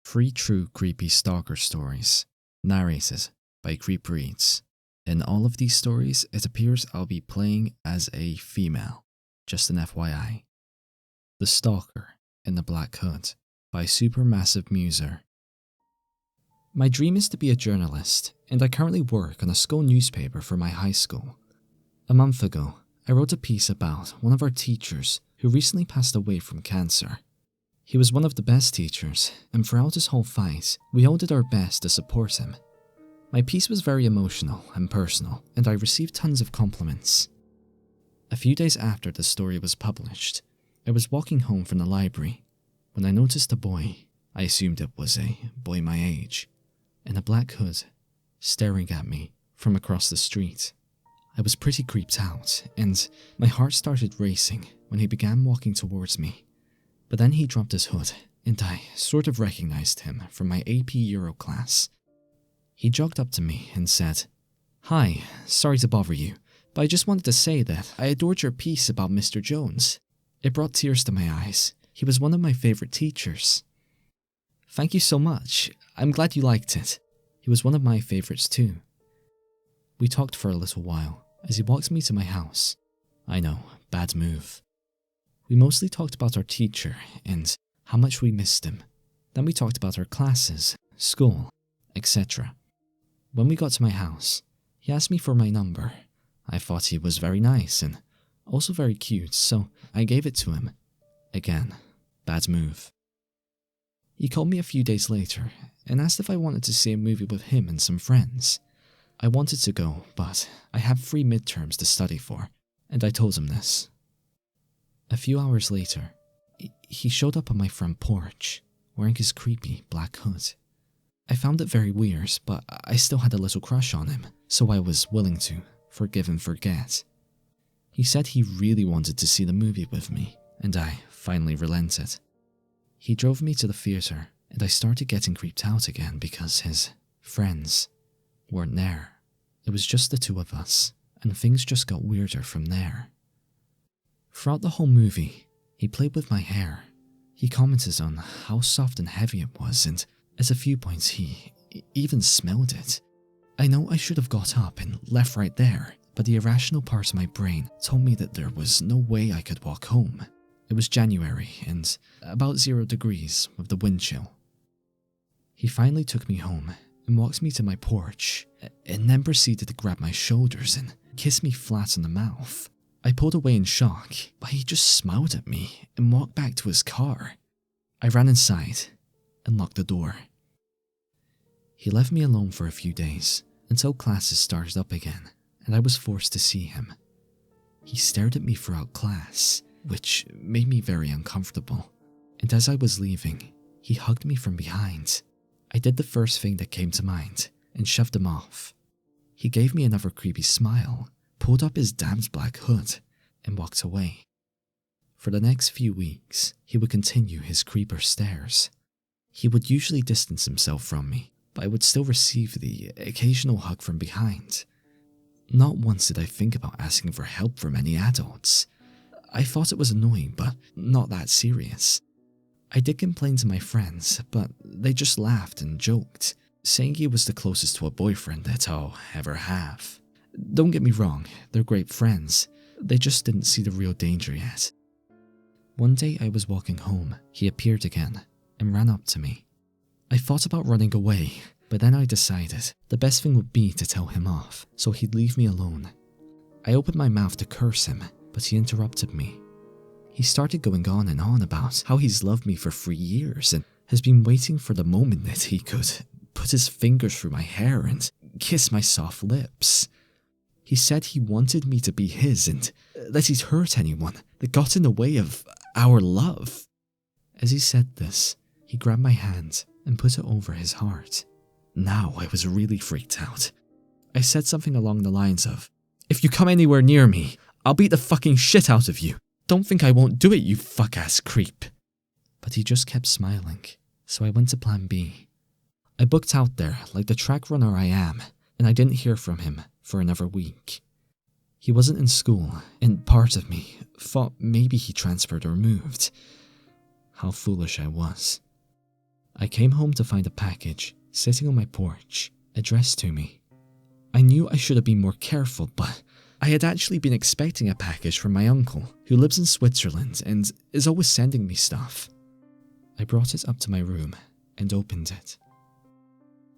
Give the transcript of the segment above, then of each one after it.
3 true creepy stalker stories, narrated by Creep Reads. In all of these stories, it appears I'll be playing as a female, just an FYI. The Stalker in the Black Hood by Supermassive Muser. My dream is to be a journalist, and I currently work on a school newspaper for my high school. A month ago, I wrote a piece about one of our teachers who recently passed away from cancer. He was one of the best teachers, and throughout his whole fight, we all did our best to support him. My piece was very emotional and personal, and I received tons of compliments. A few days after the story was published, I was walking home from the library when I noticed a boy, I assumed it was a boy my age, in a black hood, staring at me from across the street. I was pretty creeped out, and my heart started racing when he began walking towards me. But then he dropped his hood, and I sort of recognized him from my AP Euro class. He jogged up to me and said, "Hi, sorry to bother you, but I just wanted to say that I adored your piece about Mr. Jones. It brought tears to my eyes. He was one of my favorite teachers." "Thank you so much. I'm glad you liked it. He was one of my favorites too." We talked for a little while as he walked me to my house. I know, bad move. We mostly talked about our teacher and how much we missed him. Then we talked about our classes, school, etc. When we got to my house, he asked me for my number. I thought he was very nice and also very cute, so I gave it to him. Again, bad move. He called me a few days later and asked if I wanted to see a movie with him and some friends. I wanted to go, but I have 3 midterms to study for, and I told him this. A few hours later, he showed up on my front porch, wearing his creepy black hood. I found it very weird, but I still had a little crush on him, so I was willing to forgive and forget. He said he really wanted to see the movie with me, and I finally relented. He drove me to the theatre, and I started getting creeped out again because his friends weren't there. It was just the 2 of us, and things just got weirder from there. Throughout the whole movie, he played with my hair. He commented on how soft and heavy it was, and at a few points he even smelled it. I know I should have got up and left right there, but the irrational part of my brain told me that there was no way I could walk home. It was January and about 0 degrees with the wind chill. He finally took me home and walked me to my porch, and then proceeded to grab my shoulders and kiss me flat on the mouth. I pulled away in shock, but he just smiled at me and walked back to his car. I ran inside and locked the door. He left me alone for a few days until classes started up again, and I was forced to see him. He stared at me throughout class, which made me very uncomfortable, and as I was leaving, he hugged me from behind. I did the first thing that came to mind and shoved him off. He gave me another creepy smile, pulled up his damned black hood, and walked away. For the next few weeks, he would continue his creeper stares. He would usually distance himself from me, but I would still receive the occasional hug from behind. Not once did I think about asking for help from any adults. I thought it was annoying, but not that serious. I did complain to my friends, but they just laughed and joked, saying he was the closest to a boyfriend that I'll ever have. Don't get me wrong, they're great friends. They just didn't see the real danger yet. One day I was walking home, he appeared again and ran up to me. I thought about running away, but then I decided the best thing would be to tell him off, so he'd leave me alone. I opened my mouth to curse him, but he interrupted me. He started going on and on about how he's loved me for 3 years and has been waiting for the moment that he could put his fingers through my hair and kiss my soft lips. He said he wanted me to be his and that he'd hurt anyone that got in the way of our love. As he said this, he grabbed my hand and put it over his heart. Now I was really freaked out. I said something along the lines of, "If you come anywhere near me, I'll beat the fucking shit out of you. Don't think I won't do it, you fuck-ass creep." But he just kept smiling, so I went to plan B. I booked out there like the track runner I am, and I didn't hear from him for another week. He wasn't in school, and part of me thought maybe he transferred or moved. How foolish I was. I came home to find a package sitting on my porch, addressed to me. I knew I should have been more careful, but I had actually been expecting a package from my uncle, who lives in Switzerland and is always sending me stuff. I brought it up to my room and opened it.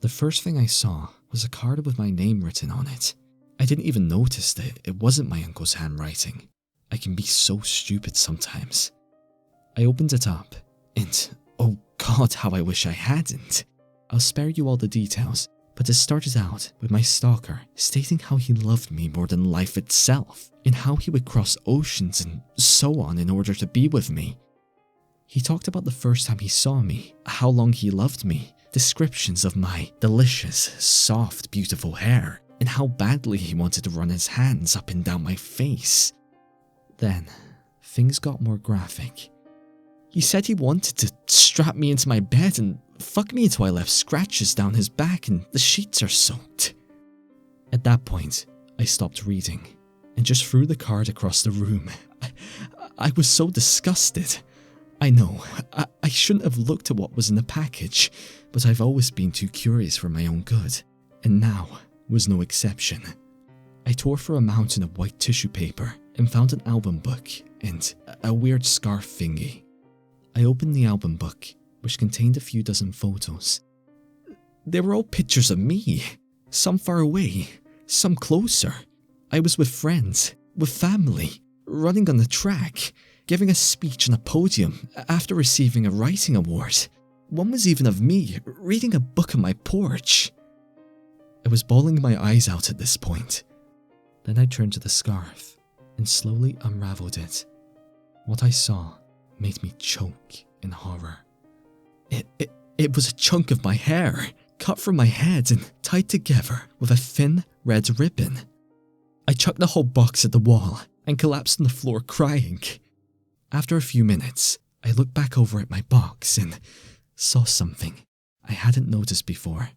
The first thing I saw was a card with my name written on it. I didn't even notice that it wasn't my uncle's handwriting. I can be so stupid sometimes. I opened it up and, oh God, how I wish I hadn't. I'll spare you all the details, but it started out with my stalker stating how he loved me more than life itself, and how he would cross oceans and so on in order to be with me. He talked about the first time he saw me, how long he loved me, descriptions of my delicious, soft, beautiful hair, and how badly he wanted to run his hands up and down my face. Then, things got more graphic. He said he wanted to strap me into my bed and fuck me until I left scratches down his back and the sheets are soaked. At that point, I stopped reading and just threw the card across the room. I was so disgusted. I know, I shouldn't have looked at what was in the package, but I've always been too curious for my own good, and now was no exception. I tore through a mountain of white tissue paper and found an album book and a weird scarf thingy. I opened the album book, which contained a few dozen photos. They were all pictures of me, some far away, some closer. I was with friends, with family, running on the track, giving a speech on a podium after receiving a writing award. One was even of me, reading a book on my porch. I was bawling my eyes out at this point. Then I turned to the scarf and slowly unraveled it. What I saw made me choke in horror. It was a chunk of my hair, cut from my head and tied together with a thin red ribbon. I chucked the whole box at the wall and collapsed on the floor crying. After a few minutes, I looked back over at my box and saw something I hadn't noticed before.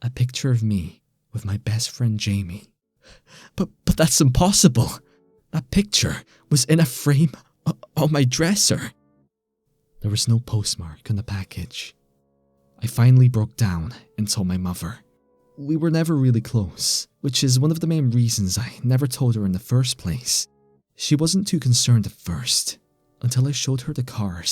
A picture of me with my best friend Jamie. But that's impossible. That picture was in a frame on my dresser. There was no postmark on the package. I finally broke down and told my mother. We were never really close, which is one of the main reasons I never told her in the first place. She wasn't too concerned at first, until I showed her the card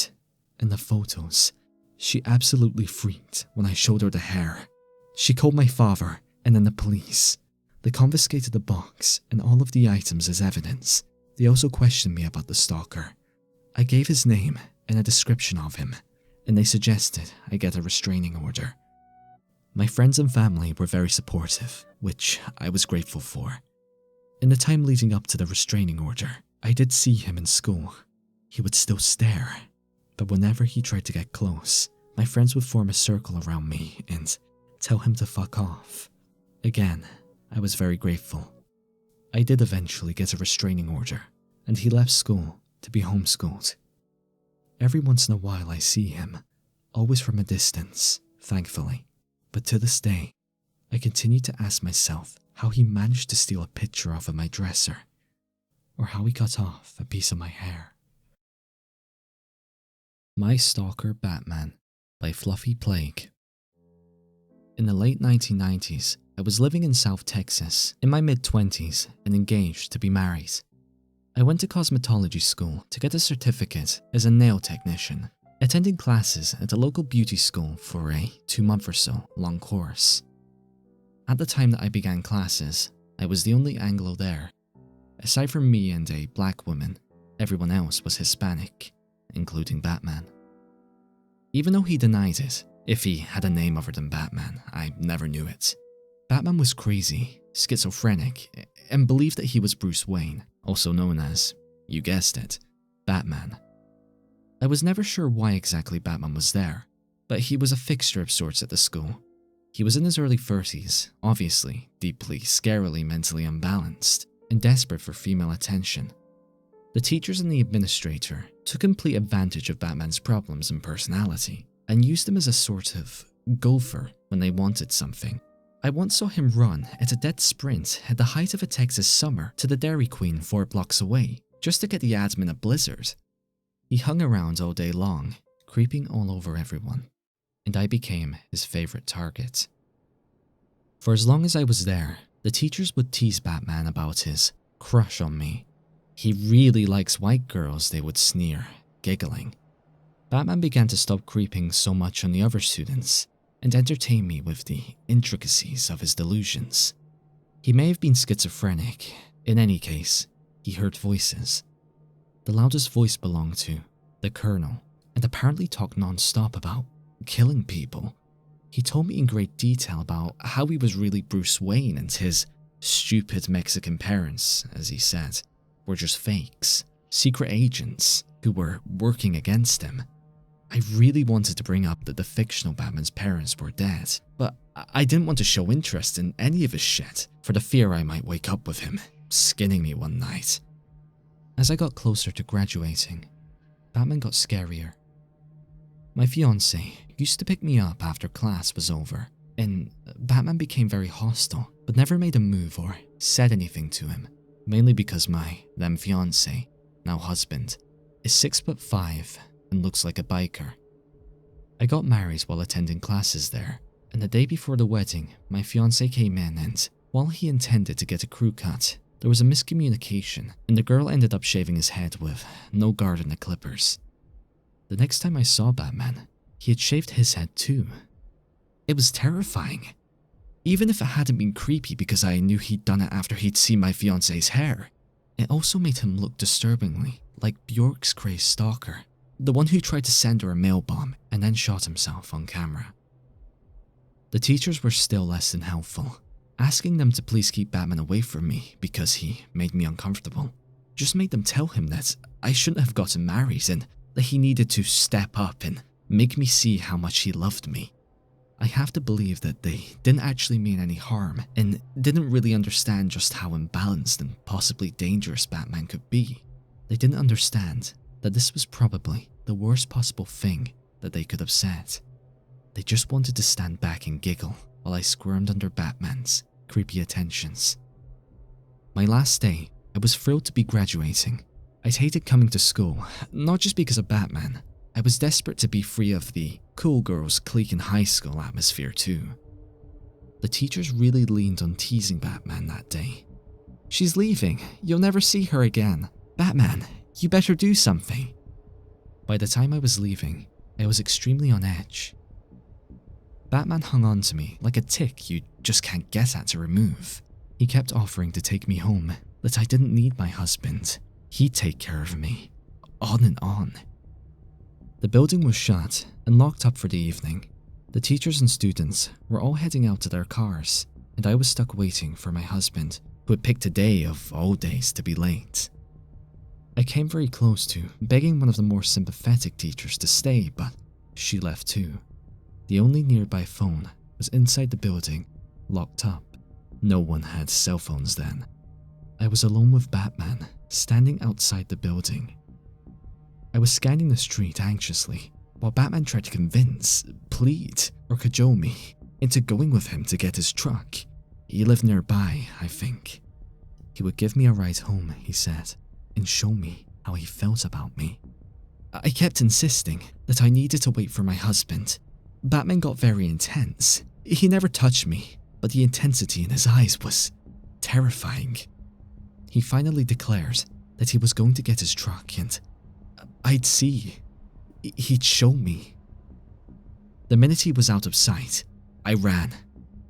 and the photos. She absolutely freaked when I showed her the hair. She called my father and then the police. They confiscated the box and all of the items as evidence. They also questioned me about the stalker. I gave his name and a description of him, and they suggested I get a restraining order. My friends and family were very supportive, which I was grateful for. In the time leading up to the restraining order, I did see him in school. He would still stare, but whenever he tried to get close, my friends would form a circle around me and tell him to fuck off. Again, I was very grateful. I did eventually get a restraining order, and he left school to be homeschooled. Every once in a while I see him, always from a distance, thankfully. But to this day, I continue to ask myself how he managed to steal a picture off of my dresser, or how he cut off a piece of my hair. My Stalker Batman by Fluffy Plague. In the late 1990s, I was living in South Texas, in my mid-20s, and engaged to be married. I went to cosmetology school to get a certificate as a nail technician, attending classes at a local beauty school for a 2-month or so long course. At the time that I began classes, I was the only Anglo there. Aside from me and a black woman, everyone else was Hispanic, including Batman. Even though he denied it, if he had a name other than Batman, I never knew it. Batman was crazy, schizophrenic, and believed that he was Bruce Wayne, also known as, you guessed it, Batman. I was never sure why exactly Batman was there, but he was a fixture of sorts at the school. He was in his early 30s, obviously, deeply, scarily mentally unbalanced, and desperate for female attention. The teachers and the administrator took complete advantage of Batman's problems and personality, and used him as a sort of gopher when they wanted something. I once saw him run at a dead sprint at the height of a Texas summer to the Dairy Queen 4 blocks away, just to get the admin a blizzard. He hung around all day long, creeping all over everyone. and I became his favorite target. For as long as I was there, the teachers would tease Batman about his crush on me. He really likes white girls, they would sneer, giggling. Batman began to stop creeping so much on the other students and entertain me with the intricacies of his delusions. He may have been schizophrenic. In any case, he heard voices. The loudest voice belonged to the Colonel, and apparently talked non-stop about killing people. He told me in great detail about how he was really Bruce Wayne and his stupid Mexican parents, as he said, were just fakes, secret agents who were working against him. I really wanted to bring up that the fictional Batman's parents were dead, but I didn't want to show interest in any of his shit for the fear I might wake up with him skinning me one night. As I got closer to graduating, Batman got scarier. My fiancée used to pick me up after class was over, and Batman became very hostile, but never made a move or said anything to him, mainly because my then fiancé, now husband, is 6'5" and looks like a biker. I got married while attending classes there, and the day before the wedding, my fiancé came in and, while he intended to get a crew cut, there was a miscommunication and the girl ended up shaving his head with no guard in the clippers. The next time I saw Batman, he had shaved his head too. It was terrifying. Even if it hadn't been creepy because I knew he'd done it after he'd seen my fiancé's hair, it also made him look disturbingly like Bjork's crazed stalker, the one who tried to send her a mail bomb and then shot himself on camera. The teachers were still less than helpful, asking them to please keep Batman away from me because he made me uncomfortable. Just made them tell him that I shouldn't have gotten married and that he needed to step up and make me see how much he loved me. I have to believe that they didn't actually mean any harm and didn't really understand just how imbalanced and possibly dangerous Batman could be. They didn't understand that this was probably the worst possible thing that they could have said. They just wanted to stand back and giggle while I squirmed under Batman's creepy attentions. My last day, I was thrilled to be graduating. I'd hated coming to school, not just because of Batman. I was desperate to be free of the cool girls clique in high school atmosphere too. The teachers really leaned on teasing Batman that day. "She's leaving, you'll never see her again. Batman, you better do something." By the time I was leaving, I was extremely on edge. Batman hung on to me like a tick you just can't get at to remove. He kept offering to take me home, that I didn't need my husband. He'd take care of me. On and on. The building was shut and locked up for the evening. The teachers and students were all heading out to their cars, and I was stuck waiting for my husband, who had picked a day of all days to be late. I came very close to begging one of the more sympathetic teachers to stay, but she left too. The only nearby phone was inside the building, locked up. No one had cell phones then. I was alone with Batman, standing outside the building. I was scanning the street anxiously, while Batman tried to convince, plead, or cajole me into going with him to get his truck. He lived nearby, I think. He would give me a ride home, he said, and show me how he felt about me. I kept insisting that I needed to wait for my husband. Batman got very intense. He never touched me, but the intensity in his eyes was terrifying. He finally declared that he was going to get his truck and I'd see. He'd show me. The minute he was out of sight, I ran.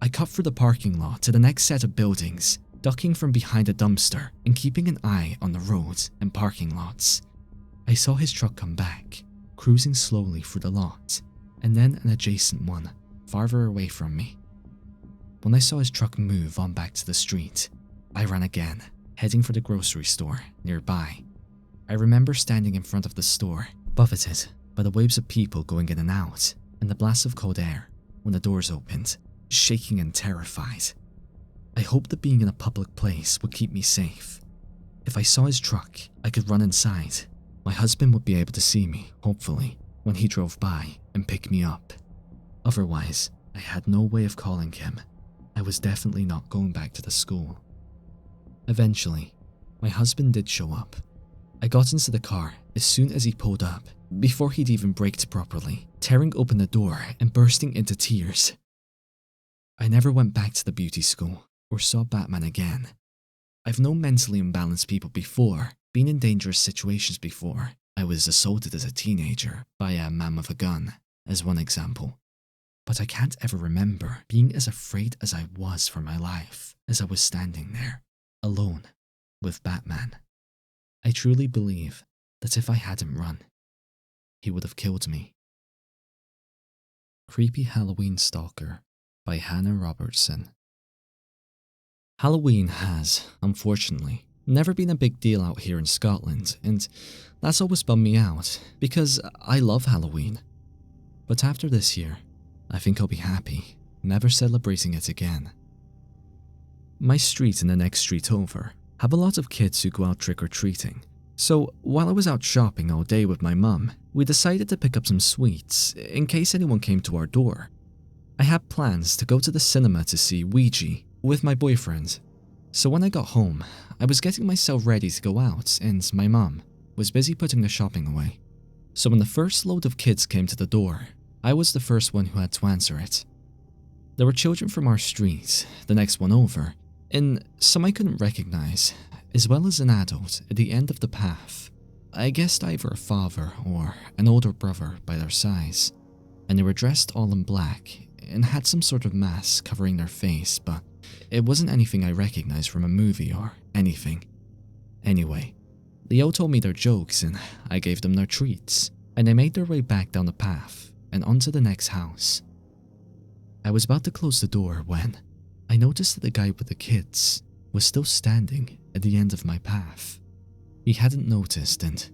I cut through the parking lot to the next set of buildings, ducking from behind a dumpster and keeping an eye on the road and parking lots. I saw his truck come back, cruising slowly through the lot, and then an adjacent one, farther away from me. When I saw his truck move on back to the street, I ran again, heading for the grocery store nearby. I remember standing in front of the store, buffeted by the waves of people going in and out, and the blast of cold air when the doors opened, shaking and terrified. I hoped that being in a public place would keep me safe. If I saw his truck, I could run inside. My husband would be able to see me, hopefully, when he drove by and pick me up. Otherwise, I had no way of calling him. I was definitely not going back to the school. Eventually, my husband did show up. I got into the car as soon as he pulled up, before he'd even braked properly, tearing open the door and bursting into tears. I never went back to the beauty school or saw Batman again. I've known mentally imbalanced people before, been in dangerous situations before. I was assaulted as a teenager by a man with a gun, as one example. But I can't ever remember being as afraid as I was for my life as I was standing there, alone, with Batman. I truly believe that if I hadn't run, he would have killed me. Creepy Halloween Stalker by Hannah Robertson. Halloween has, unfortunately, never been a big deal out here in Scotland, and that's always bummed me out, because I love Halloween. But after this year, I think I'll be happy, never celebrating it again. My street and the next street over have a lot of kids who go out trick-or-treating, so while I was out shopping all day with my mum, we decided to pick up some sweets in case anyone came to our door. I had plans to go to the cinema to see Ouija with my boyfriend, so when I got home, I was getting myself ready to go out and my mum was busy putting the shopping away. So when the first load of kids came to the door, I was the first one who had to answer it. There were children from our street, the next one over, and some I couldn't recognize, as well as an adult at the end of the path. I guessed either a father or an older brother by their size, and they were dressed all in black and had some sort of mask covering their face, but it wasn't anything I recognized from a movie or anything. Anyway, they all told me their jokes and I gave them their treats, and they made their way back down the path and onto the next house. I was about to close the door when I noticed that the guy with the kids was still standing at the end of my path. He hadn't noticed, and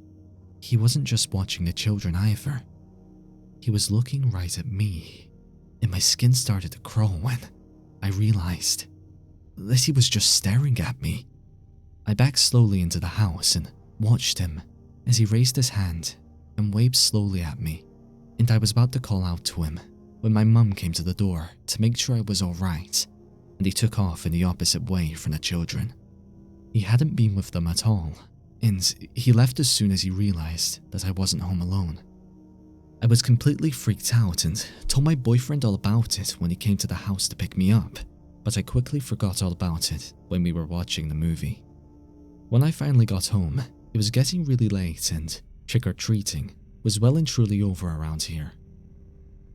he wasn't just watching the children either. He was looking right at me, and my skin started to crawl when I realized that he was just staring at me. I backed slowly into the house and watched him as he raised his hand and waved slowly at me, and I was about to call out to him when my mum came to the door to make sure I was alright, and he took off in the opposite way from the children. He hadn't been with them at all, and he left as soon as he realized that I wasn't home alone. I was completely freaked out and told my boyfriend all about it when he came to the house to pick me up, but I quickly forgot all about it when we were watching the movie. When I finally got home, it was getting really late and trick-or-treating was well and truly over around here.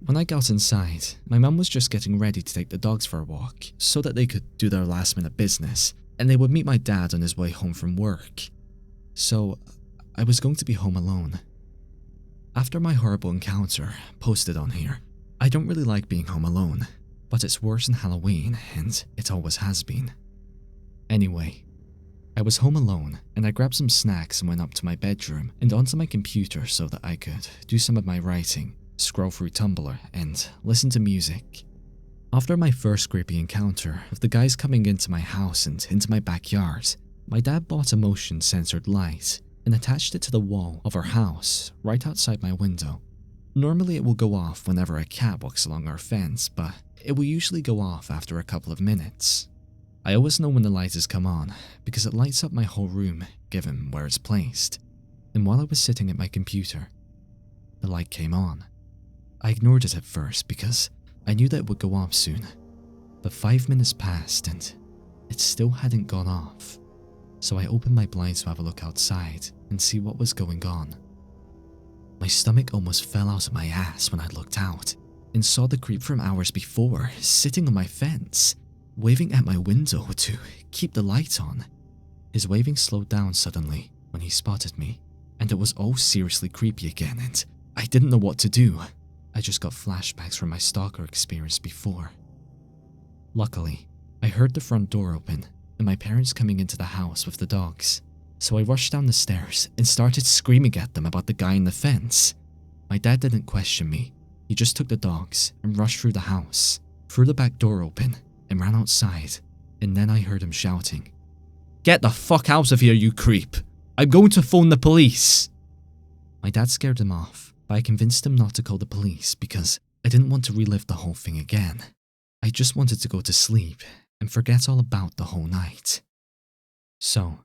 When I got inside, my mum was just getting ready to take the dogs for a walk so that they could do their last-minute business, and they would meet my dad on his way home from work. So I was going to be home alone. After my horrible encounter posted on here, I don't really like being home alone, but it's worse than Halloween, and it always has been. Anyway, I was home alone, and I grabbed some snacks and went up to my bedroom and onto my computer so that I could do some of my writing, scroll through Tumblr, and listen to music. After my first creepy encounter of the guys coming into my house and into my backyard, my dad bought a motion-censored light and attached it to the wall of our house right outside my window. Normally it will go off whenever a cat walks along our fence, but it will usually go off after a couple of minutes. I always know when the light has come on because it lights up my whole room given where it's placed. And while I was sitting at my computer, the light came on. I ignored it at first because I knew that it would go off soon, but 5 minutes passed and it still hadn't gone off. So I opened my blinds to have a look outside and see what was going on. My stomach almost fell out of my ass when I looked out and saw the creep from hours before sitting on my fence, waving at my window to keep the light on. His waving slowed down suddenly when he spotted me, and it was all seriously creepy again, and I didn't know what to do. I just got flashbacks from my stalker experience before. Luckily, I heard the front door open and my parents coming into the house with the dogs, so I rushed down the stairs and started screaming at them about the guy in the fence. My dad didn't question me. He just took the dogs and rushed through the house, threw the back door open, and ran outside, and then I heard him shouting, "Get the fuck out of here, you creep! I'm going to phone the police!" My dad scared him off, but I convinced him not to call the police because I didn't want to relive the whole thing again. I just wanted to go to sleep and forget all about the whole night. So,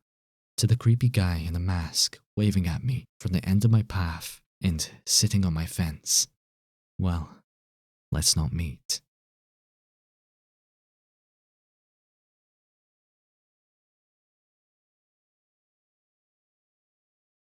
to the creepy guy in a mask waving at me from the end of my path and sitting on my fence. Well, let's not meet.